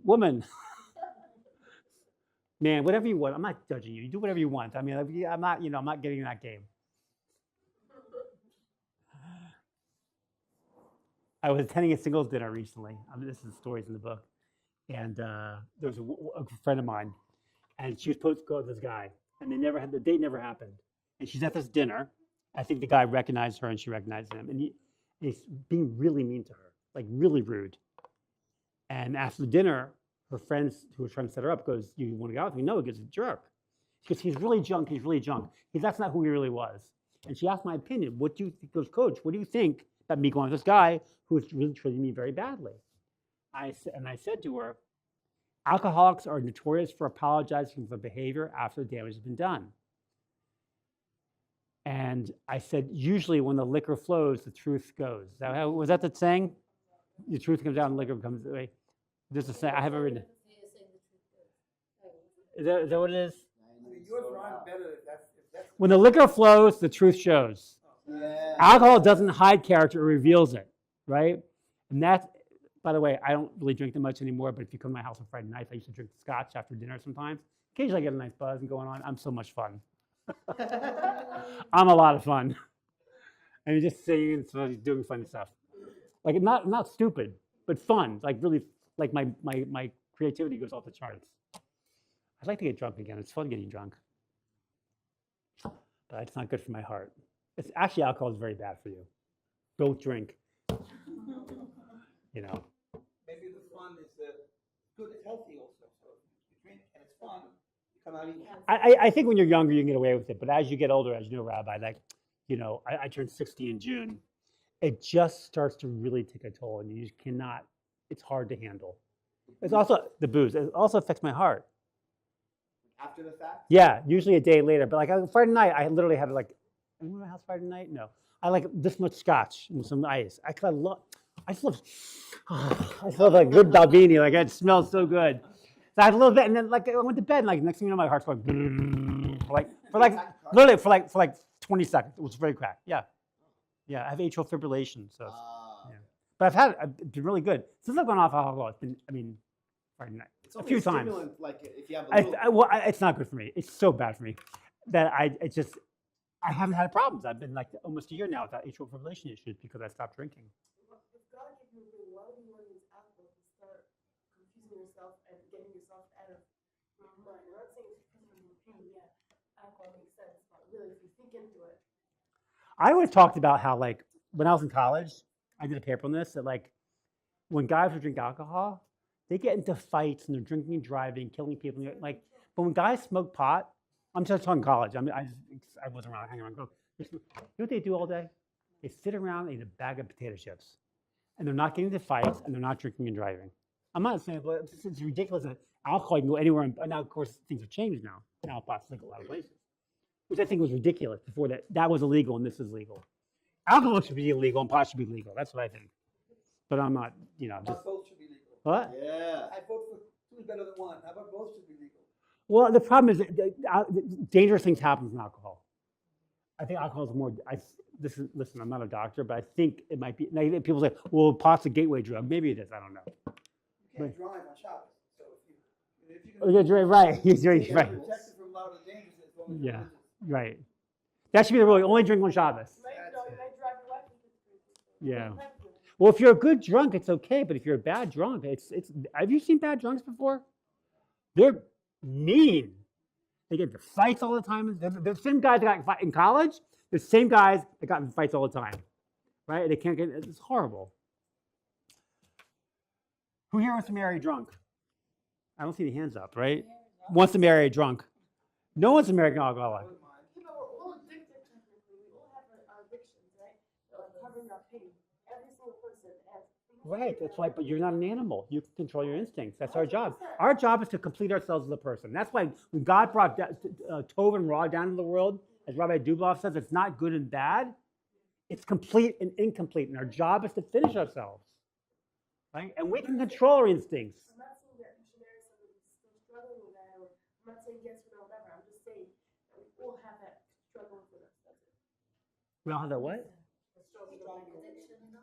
[SPEAKER 1] woman. Man, whatever you want. I'm not judging you. You do whatever you want. I mean, I'm not getting in that game. I was attending a singles dinner recently. This is the stories in the book. And there was a friend of mine, and she was supposed to go with this guy, and the date never happened. And she's at this dinner. I think the guy recognized her, and she recognized him. And he's being really mean to her, like really rude. And after the dinner, her friends who were trying to set her up goes, "You want to go out with me?" No, he goes, "A jerk." She goes, "He's really drunk. He's really drunk. That's not who he really was." And she asked my opinion. What do you think? Goes, "Coach, what do you think about me going with this guy who is really treating me very badly?" I said to her, "Alcoholics are notorious for apologizing for behavior after the damage has been done." And I said, "Usually when the liquor flows, the truth goes." Was that the saying? The truth comes out and liquor comes away. There's a saying. I haven't written it. Is that what it is?
[SPEAKER 5] I mean, yours rhymes better if that's
[SPEAKER 1] When the liquor flows, the truth shows.
[SPEAKER 4] Yeah.
[SPEAKER 1] Alcohol doesn't hide character, it reveals it, right? And that's, by the way, I don't really drink that much anymore, but if you come to my house on Friday nights, I used to drink scotch after dinner sometimes. Occasionally I get a nice buzz and going on. I'm so much fun. I'm a lot of fun. I mean, just singing and doing fun stuff. Like, not stupid, but fun. Like, really, like my creativity goes off the charts. I'd like to get drunk again. It's fun getting drunk. but it's not good for my heart. It's actually alcohol is very bad for you. Don't drink. You know.
[SPEAKER 5] Maybe the fun is good, it's healthy also. So you drink and it's fun. You come out eating.
[SPEAKER 1] I think when you're younger, you can get away with it. But as you get older, as you know, Rabbi, like, you know, I turned 60 in June. It just starts to really take a toll, and you just cannot. It's hard to handle. It's also the booze. It also affects my heart.
[SPEAKER 4] After the fact?
[SPEAKER 1] Yeah, usually a day later. But like on Friday night, I literally had like, I remember my house Friday night? No, I like this much scotch and some ice. I love. I just love. I love like good Dalbini. Like it smells so good. So I had a little bit, and then like I went to bed, and like next thing you know, my heart's going literally for like 20 seconds. It was very cracked. Yeah, yeah. I have atrial fibrillation, so. Yeah. But I've been really good since I've gone off alcohol. It's been, I mean, Friday night
[SPEAKER 4] It's
[SPEAKER 1] a
[SPEAKER 4] only
[SPEAKER 1] few times.
[SPEAKER 4] stimulant, like if you have a little.
[SPEAKER 1] It's not good for me. It's so bad for me that I haven't had problems. I've been like almost a year now without atrial fibrillation issues because I stopped drinking.
[SPEAKER 2] If God gave you a ring, why would you want to use alcohol to start confusing yourself and getting yourself out of your mind? I'm not saying it's because you're in pain yet. Alcohol makes sense, but really, if you think into it,
[SPEAKER 1] I always talked about how like when I was in college, I did a paper on this that like when guys would drink alcohol, they get into fights and they're drinking and driving, killing people. Like, but when guys smoke pot, I'm just talking college. I mean, I wasn't around hanging around. You know what they do all day? They sit around and eat a bag of potato chips, and they're not getting into fights and they're not drinking and driving. I'm not saying, but it's ridiculous that alcohol can go anywhere. And now, of course, things have changed now. Now pot's legal a lot of places, which I think was ridiculous before that. That was illegal and this is legal. Alcohol should be illegal and pot should be legal. That's what I think. But I'm not, you know,
[SPEAKER 5] How
[SPEAKER 1] just
[SPEAKER 5] about both should be legal?
[SPEAKER 1] what?
[SPEAKER 4] Yeah.
[SPEAKER 5] I vote for two is better than one. How about both should be legal?
[SPEAKER 1] Well, the problem is that dangerous things happen from alcohol. I think alcohol is more. Listen, I'm not a doctor, but I think it might be. Now, people say, "Well, pot's a gateway drug." Maybe it is. I don't know.
[SPEAKER 5] You can't drive on Shabbos. So if you
[SPEAKER 1] Oh, you're right. You're
[SPEAKER 5] you're
[SPEAKER 1] right.
[SPEAKER 5] protected from a lot of the dangers as long as
[SPEAKER 1] Yeah.
[SPEAKER 5] you're religious.
[SPEAKER 1] Right. That should be the rule. You only drink on Shabbos.
[SPEAKER 2] you might drive your wife into the
[SPEAKER 1] Yeah. Well, if you're a good drunk, it's okay. But if you're a bad drunk, it's. Have you seen bad drunks before? They're mean. They get into fights all the time. They're the same guys that got in fight in college. The same guys that got in fights all the time, right? They can't get. It's horrible. Who here wants to marry a drunk? I don't see any hands up, right? Wants to marry a drunk? No one's an American alcoholic.
[SPEAKER 2] Yeah, but we're all addicted technically. We all have our addictions, right? They're like covering our pain. Every single person has.
[SPEAKER 1] Right, that's right, but you're not an animal. You can control your instincts. That's our job. Our job is to complete ourselves as a person. That's why when God brought Tov and Ra down to the world, as Rabbi Dubloff says, it's not good and bad. It's complete and incomplete. And our job is to finish ourselves. Right? And we can control our instincts.
[SPEAKER 2] I'm not saying that you should marry somebody who's still struggling with that, or I'm not saying yes or no, whatever. I'm just saying that we all have that struggle with us. That's it.
[SPEAKER 1] We all have that what?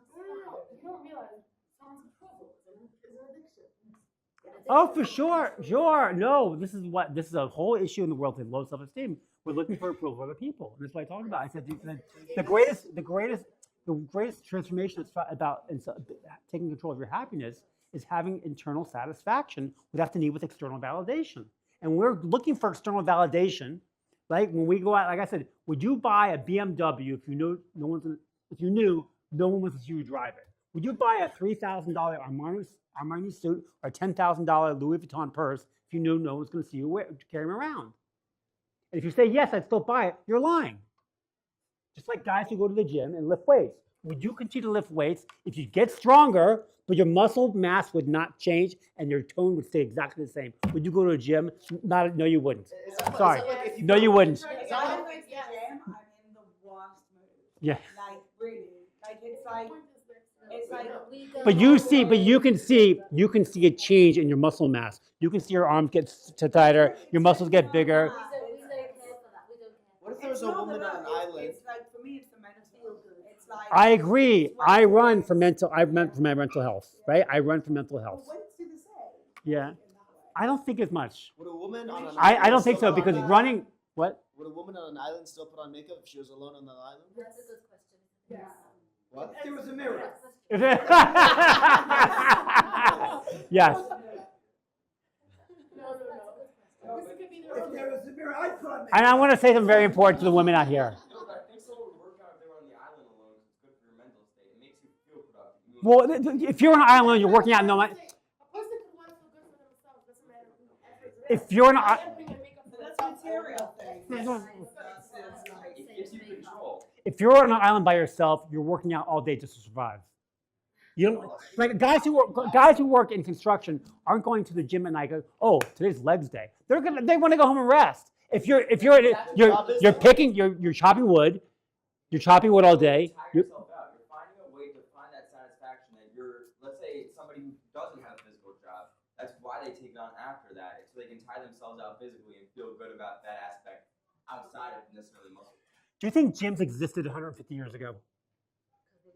[SPEAKER 2] No. You don't realize someone's approval is an addiction.
[SPEAKER 1] Oh, for sure, sure. No, this is a whole issue in the world with low self-esteem. We're looking for approval of other people. And that's what I talked about. I said the greatest transformation is about taking control of your happiness is having internal satisfaction without the need with external validation. And we're looking for external validation, right? When we go out, like I said, would you buy a BMW if you knew no one was to see you drive it? Would you buy a $3,000 Armani suit or a $10,000 Louis Vuitton purse if you knew no one was going to see you carry them around? And if you say, yes, I'd still buy it, you're lying. Just like guys who go to the gym and lift weights. Would you continue to lift weights if you get stronger, but your muscle mass would not change and your tone would stay exactly the same? Would you go to a gym? No, you wouldn't. Sorry. No, you wouldn't.
[SPEAKER 6] I'm in the worst mood.
[SPEAKER 1] Yeah.
[SPEAKER 6] Like really. Like it's like
[SPEAKER 1] But you can see a change in your muscle mass. You can see your arms get tighter, your muscles get bigger.
[SPEAKER 4] What if there was a woman on an island?
[SPEAKER 6] It's like for me, it's the mental good. It's like
[SPEAKER 1] I agree. I run for my mental health, right? I run for mental health.
[SPEAKER 6] What did you say?
[SPEAKER 1] Yeah. I don't think as much.
[SPEAKER 4] Would a woman on an island
[SPEAKER 1] I don't think
[SPEAKER 4] still
[SPEAKER 1] so
[SPEAKER 4] put on
[SPEAKER 1] because
[SPEAKER 4] makeup?
[SPEAKER 1] running, what?
[SPEAKER 4] Would a woman on an island still put on makeup if she was alone on the island?
[SPEAKER 2] That's a good question. Yes.
[SPEAKER 4] What?
[SPEAKER 5] There was a mirror.
[SPEAKER 1] Yes.
[SPEAKER 2] No. Because it could be their own.
[SPEAKER 5] it was the mirror I thought.
[SPEAKER 1] And I want to say something very important to the women out here.
[SPEAKER 7] No, but I think someone would work out if they were on the island alone. It's good for your mental state. It makes you feel productive.
[SPEAKER 1] Well, if you're on an island, you're working out. No,
[SPEAKER 2] A person could want to feel good for themselves. Doesn't matter who the effort is.
[SPEAKER 1] if you're on an
[SPEAKER 6] That's a material thing.
[SPEAKER 7] It gives you control.
[SPEAKER 1] if you're on an island by yourself, you're working out all day just to survive. You don't like guys who work in construction aren't going to the gym at night. Go, oh, today's legs day. They want to go home and rest. If you're chopping wood, you're chopping wood all day.
[SPEAKER 7] Tire yourself out. You're finding a way to find that satisfaction that let's say it's somebody who doesn't have a physical job. That's why they take it on after that. It's so they can tire themselves out physically and feel good about that aspect outside of necessarily muscle.
[SPEAKER 1] Do you think gyms existed 150 years ago?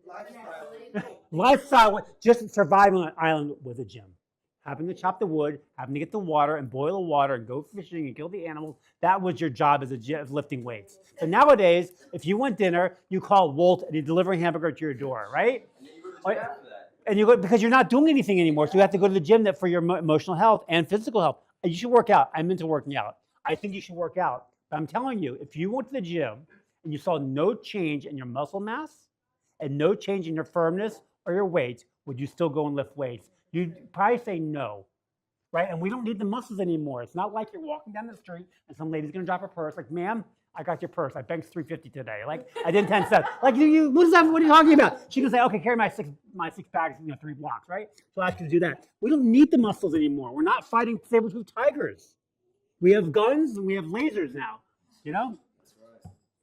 [SPEAKER 5] Lifestyle.
[SPEAKER 1] Lifestyle, just surviving on an island with a gym. Having to chop the wood, having to get the water and boil the water and go fishing and kill the animals. That was your job as a gym, lifting weights. But nowadays, if you want dinner, you call Wolt and he's delivering hamburger to your door, right?
[SPEAKER 7] And then you go to the gym after that.
[SPEAKER 1] And you go because you're not doing anything anymore. So you have to go to the gym for your emotional health and physical health. You should work out. I'm into working out. I think you should work out. But I'm telling you, if you went to the gym and you saw no change in your muscle mass and no change in your firmness or your weight, would you still go and lift weights? You'd probably say no, right? And we don't need the muscles anymore. It's not like you're walking down the street and some lady's gonna drop her purse. Like, ma'am, I got your purse. I benched 350 today. Like, I did 10 steps. Like, what are you talking about? She can say, okay, carry my six bags, 3 blocks, right? So I ask you to do that. We don't need the muscles anymore. We're not fighting saber-toothed tigers. We have guns and we have lasers now, you know?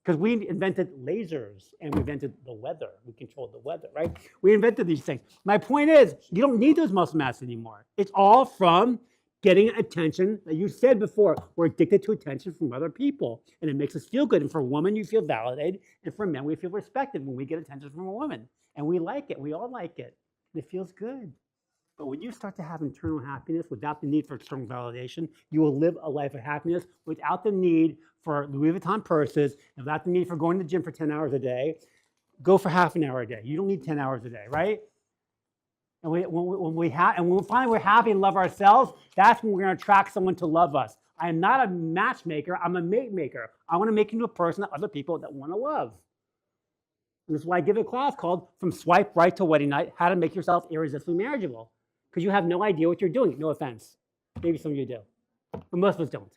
[SPEAKER 1] Because we invented lasers and we invented the weather. We controlled the weather, right? We invented these things. My point is, you don't need those muscle mass anymore. It's all from getting attention. Like you said before, we're addicted to attention from other people. And it makes us feel good. And for a woman, you feel validated. And for men, we feel respected when we get attention from a woman. And we like it. We all like it. And it feels good. But when you start to have internal happiness without the need for external validation, you will live a life of happiness without the need for Louis Vuitton purses, and without the need for going to the gym for 10 hours a day. Go for half an hour a day. You don't need 10 hours a day, right? And when finally we're happy and love ourselves, that's when we're going to attract someone to love us. I am not a matchmaker. I'm a mate maker. I want to make you into a person that other people that want to love. And this is why I give a class called From Swipe Right to Wedding Night, How to Make Yourself Irresistibly Marriageable. Because you have no idea what you're doing. No offense. Maybe some of you do. But most of us don't.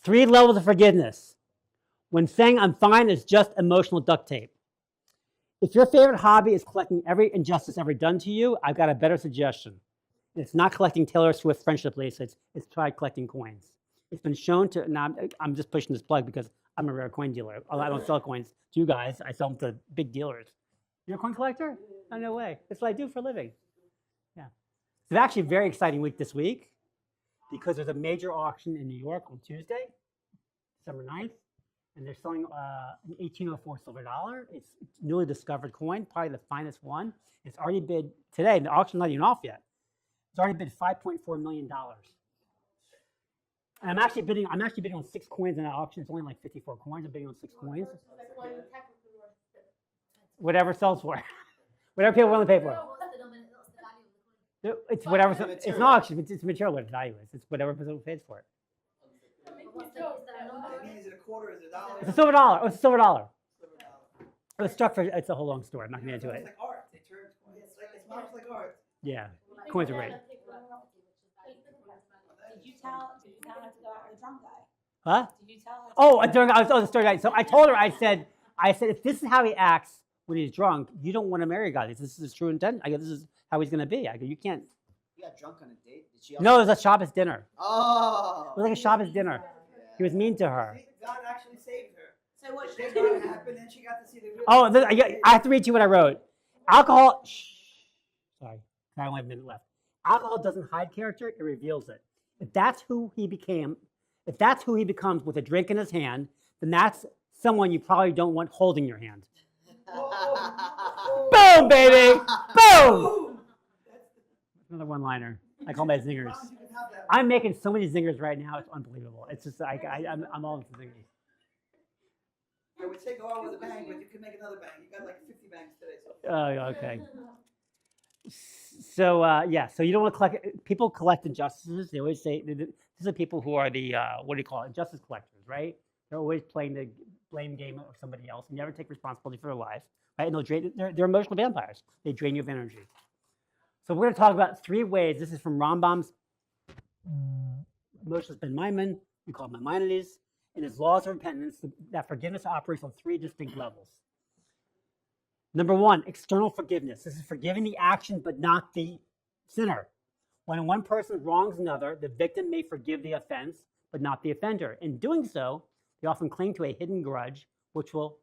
[SPEAKER 1] 3 levels of forgiveness. When saying I'm fine is just emotional duct tape. If your favorite hobby is collecting every injustice ever done to you, I've got a better suggestion. It's not collecting Taylor Swift friendship bracelets. It's try collecting coins. It's been shown to, now I'm just pushing this plug because I'm a rare coin dealer. I don't sell coins to you guys. I sell them to big dealers. You're a coin collector? Oh, no way. That's what I do for a living. Yeah. It's actually a very exciting week this week because there's a major auction in New York on Tuesday, December 9th, and they're selling an 1804 silver dollar. It's a newly discovered coin, probably the finest one. It's already bid today, and the auction's not even off yet. It's already bid $5.4 million. And I'm actually bidding on 6 coins in that auction. It's only like 54 coins. I'm bidding on 6 coins. Whatever sells for. Whatever people are willing to pay for. It's whatever. It's an auction. It's material. What its value is. It's whatever person pays for it.
[SPEAKER 5] Is it a quarter? Is it a dollar?
[SPEAKER 1] It's a silver dollar. Oh, it's a silver dollar. It was struck for. It's a whole long story. I'm not going to get into
[SPEAKER 5] It's
[SPEAKER 1] it.
[SPEAKER 5] like art. They turn. It's not like art.
[SPEAKER 1] Yeah, coins are great.
[SPEAKER 6] Did you tell her to go out with a drunk guy?
[SPEAKER 1] Huh?
[SPEAKER 6] Did you tell her?
[SPEAKER 1] Oh, the story guy. So I told her. I said, if this is how he acts when he's drunk, you don't want to marry a guy. This is his true intent. I go, this is how he's going to be. I go, you can't.
[SPEAKER 4] You got drunk on a date? Did she?
[SPEAKER 1] No, it was a Shabbos dinner.
[SPEAKER 4] Oh.
[SPEAKER 1] It was like a Shabbos dinner. He was mean to her.
[SPEAKER 5] God actually saved her.
[SPEAKER 6] So what she
[SPEAKER 5] That
[SPEAKER 6] did?
[SPEAKER 5] happened, and she got to see the real.
[SPEAKER 1] Oh, I have to read to you what I wrote. Alcohol. Sorry, I only have a minute left. Alcohol doesn't hide character; it reveals it. If that's who he becomes with a drink in his hand, then that's someone you probably don't want holding your hand. Boom, baby! Boom! Another one-liner. I call my zingers. I'm making so many zingers right now. It's unbelievable. It's just I'm all into zingers.
[SPEAKER 5] It would take a while with a bang, but you could make another bang. You got like 50 bangs today. So.
[SPEAKER 1] Oh, okay. So so you don't want to collect. People collect injustices. They always say these are people who are the what do you call it? Injustice collectors, right? They're always playing the blame game of somebody else and never take responsibility for their life, right? And they'll drain. They're emotional vampires. They drain you of energy. So we're going to talk about 3 ways. This is from Rambam's Emotions Ben Maimon. We call it Maimonides. In his laws of repentance, that forgiveness operates on 3 distinct levels. Number 1, external forgiveness. This is forgiving the action, but not the sinner. When one person wrongs another, the victim may forgive the offense, but not the offender. In doing so, they often cling to a hidden grudge, which will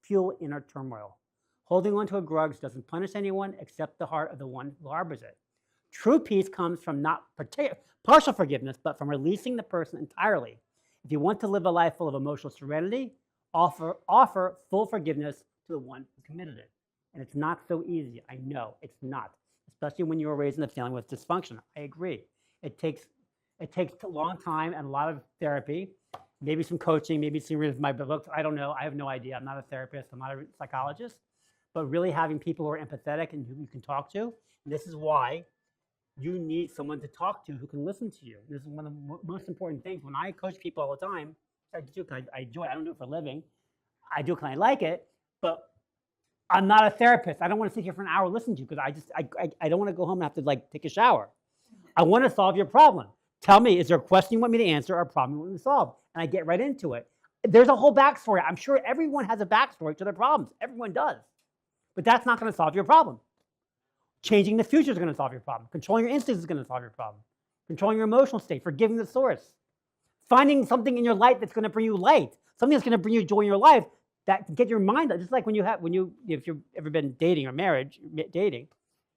[SPEAKER 1] fuel inner turmoil. Holding on to a grudge doesn't punish anyone except the heart of the one who harbors it. True peace comes from not partial forgiveness, but from releasing the person entirely. If you want to live a life full of emotional serenity, offer full forgiveness to the one who committed it. And it's not so easy. I know it's not, especially when you were raised in a family with dysfunction. I agree. It takes a long time and a lot of therapy, maybe some coaching, maybe some reading my books. I don't know. I have no idea. I'm not a therapist. I'm not a psychologist. But really having people who are empathetic and who you can talk to. And this is why you need someone to talk to who can listen to you. This is one of the most important things. When I coach people all the time, I enjoy it. I don't do it for a living. I do it because I like it, but I'm not a therapist. I don't want to sit here for an hour listening to you because I don't want to go home and have to take a shower. I want to solve your problem. Tell me, is there a question you want me to answer or a problem you want me to solve? And I get right into it. There's a whole backstory. I'm sure everyone has a backstory to their problems. Everyone does. But that's not going to solve your problem. Changing the future is going to solve your problem. Controlling your instincts is going to solve your problem. Controlling your emotional state, forgiving the source. Finding something in your life that's going to bring you light. Something that's going to bring you joy in your life that get your mind, just like if you've ever been dating or dating,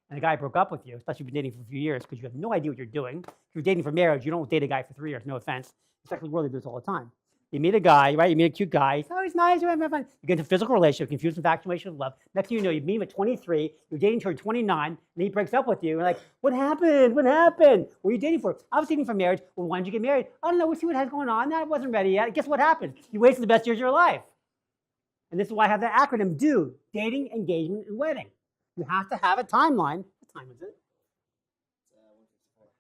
[SPEAKER 1] and a guy broke up with you, especially if you've been dating for a few years because you have no idea what you're doing. If you're dating for marriage, you don't date a guy for 3 years, no offense. It's actually world, they do this all the time. You meet a guy, right? You meet a cute guy. He's nice. You get into a physical relationship, confused infatuation with love. Next thing you know, you meet him at 23. You're dating till you're 29, and he breaks up with you. You're like, what happened? What happened? What are you dating for? I was dating for marriage. Well, why did you get married? I don't know. We'll see what has going on. I wasn't ready yet. Guess what happened? You wasted the best years of your life. And this is why I have that acronym, DO, dating, engagement, and wedding. You have to have a timeline. What time is it?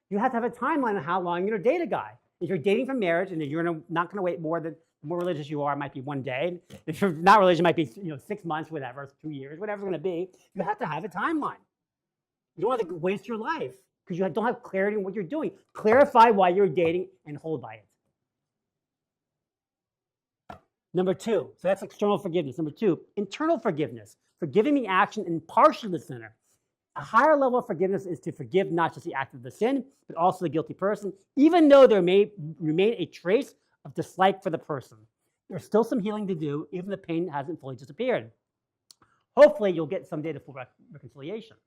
[SPEAKER 1] You have to have a timeline on how long you're going to date a guy. If you're dating for marriage and you're not going to wait more than, the more religious you are, it might be 1 day. If you're not religious, it might be 6 months, whatever, 2 years, whatever it's going to be. You have to have a timeline. You don't have to waste your life because you don't have clarity on what you're doing. Clarify why you're dating and hold by it. Number 2, so that's external forgiveness. Number 2, internal forgiveness. Forgiving the action and partially the sinner. A higher level of forgiveness is to forgive not just the act of the sin, but also the guilty person, even though there may remain a trace of dislike for the person. There's still some healing to do, even if the pain hasn't fully disappeared. Hopefully, you'll get someday to full reconciliation.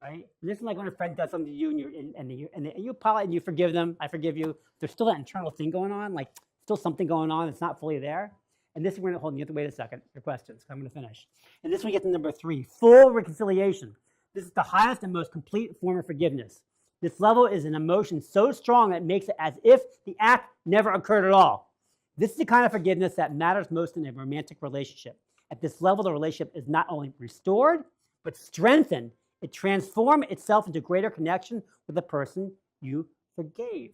[SPEAKER 1] Right? And this is like when a friend does something to you, and you apologize and you forgive them. I forgive you. There's still that internal thing going on, like still something going on that's not fully there. And this is we're going to hold. You have to wait a second. Your questions. I'm going to finish. And this we get to number 3, full reconciliation. This is the highest and most complete form of forgiveness. This level is an emotion so strong that it makes it as if the act never occurred at all. This is the kind of forgiveness that matters most in a romantic relationship. At this level, the relationship is not only restored, but strengthened. It transforms itself into greater connection with the person you forgave.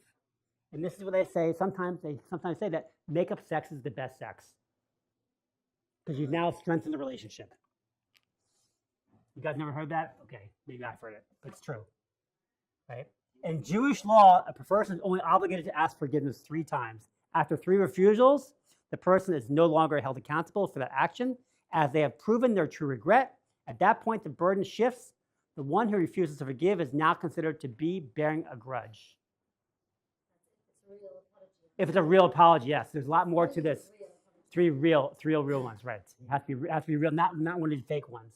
[SPEAKER 1] And this is what they say. Sometimes they say that makeup sex is the best sex because you've now strengthened the relationship. You guys never heard that? Okay, maybe I've heard it, but it's true. Right? In Jewish law, a person is only obligated to ask forgiveness 3 times. After 3 refusals, the person is no longer held accountable for that action, as they have proven their true regret. At that point, the burden shifts. The one who refuses to forgive is now considered to be bearing a grudge. If it's a real apology, yes. There's a lot more to this. 3 real ones, right? It has to be real, not one of these fake ones.